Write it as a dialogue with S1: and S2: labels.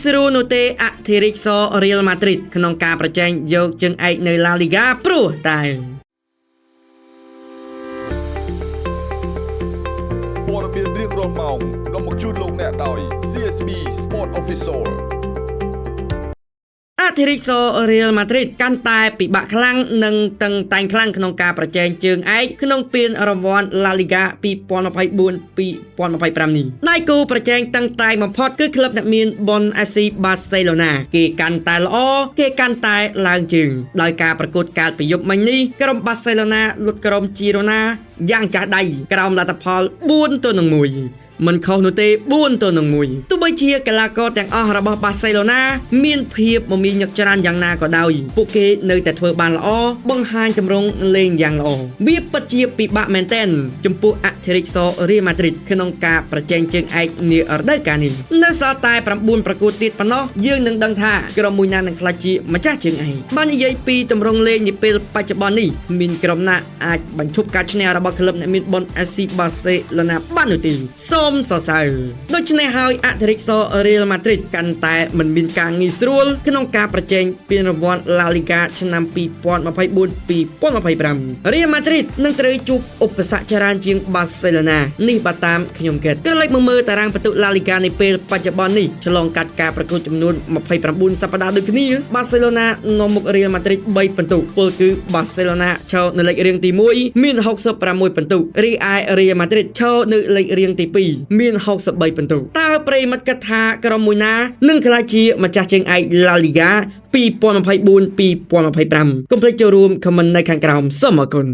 S1: ស្រួលនោះទេអធិរិកសរៀលម៉ាឌ្រីតក្នុងការប្រជែងយកជើងឯកនៅឡាលីហ្គាព្រោះតែ
S2: ព័ត៌មានរៀងរាល់ម៉ោងនាំមកជូនលោកអ្នកដោយ CSB Sport Official
S1: អធិរិកសរៀលម៉ាឌ្រីតកាន់តែពិបាកខ្លាំងនិងតឹងតែងខ្លាំងក្នុងការប្រជែងជើងឯកក្នុងពានរង្វាន់ La Liga 2024-2025 នេះដៃគូប្រជែងតឹងតែងបំផុតគឺក្លឹបអ្នកមានបុណ្យ FC Barcelona គេកាន់តែល្អគេកាន់តែឡើងជើងដោយការប្រកួតកាលពីយប់មិញនេះក្រុម Barcelona លុតក្រុម Girona យ៉ាងចាស់ដៃក្រោមលទ្ធផល4-1មិនខុសនោះទេ4-1ទោះបីជាកីឡាករទាំងអស់របស់ Barcelona មានភាពមមាញឹកច្រើនយ៉ាងណាក៏ដោយពួកគេនៅតែធ្វើបានល្អបង្ហាញទម្រង់លេងយ៉ាងល្អវាពិតជាពិបាកមែនទែនចំពោះអធិរិកសរៀលម៉ាឌ្រីតក្នុងការប្រជែងជើងឯកនារដូវកាលនេះនៅសល់តែ9ប្រកួតទៀតប៉ុណ្ណោះយើងនឹងដឹងថាក្រុមមួយណានឹងក្លាយជាម្ចាស់ជើងឯកបាននិយាយពីទម្រង់លេងនាពេលបច្ចុប្បន្ននេះមានក្រុមណាអាចបញ្ឈប់ការឈ្នះរបស់ក្លឹបអ្នកមានបុណ្យ FC Barcelona បាននោះទេសូមសរសើរដូច្នេះហើយអធិរិកសរៀលម៉ាឌ្រីតកាន់តែមិនមានការងាយស្រួលក្នុងការប្រជែងពានរង្វាន់ La Liga ឆ្នាំ2024-2025រៀលម៉ាឌ្រីតនឹងត្រូវជួបឧបសគ្គច្រើនជាង Barcelona នេះបើតាមខ្ញុំគិតក្រឡេកមកមើលតារាងពិន្ទុ La Liga នាពេលបច្ចុប្បន្ននេះឆ្លងកាត់ការប្រកួតចំនួន29សប្តាហ៍ដូចគ្នា Barcelona នាំមុខរៀលម៉ាឌ្រីត3ពិន្ទុពលគឺ Barcelona ឈរនៅលេខរៀងទី1មាន66ពិន្ទុរីឯរៀលម៉ាឌ្រីតឈរនៅលេខរៀងទី2មាន63ពិន្ទុតើប្រិមិត្តគិតថាក្រុមមួយណានឹងក្លាយជាម្ចាស់ជើងឯក La Liga 2024-2025កុំភ្លេចចូលរួម comment នៅខាងក្រោមសូមអរគុណ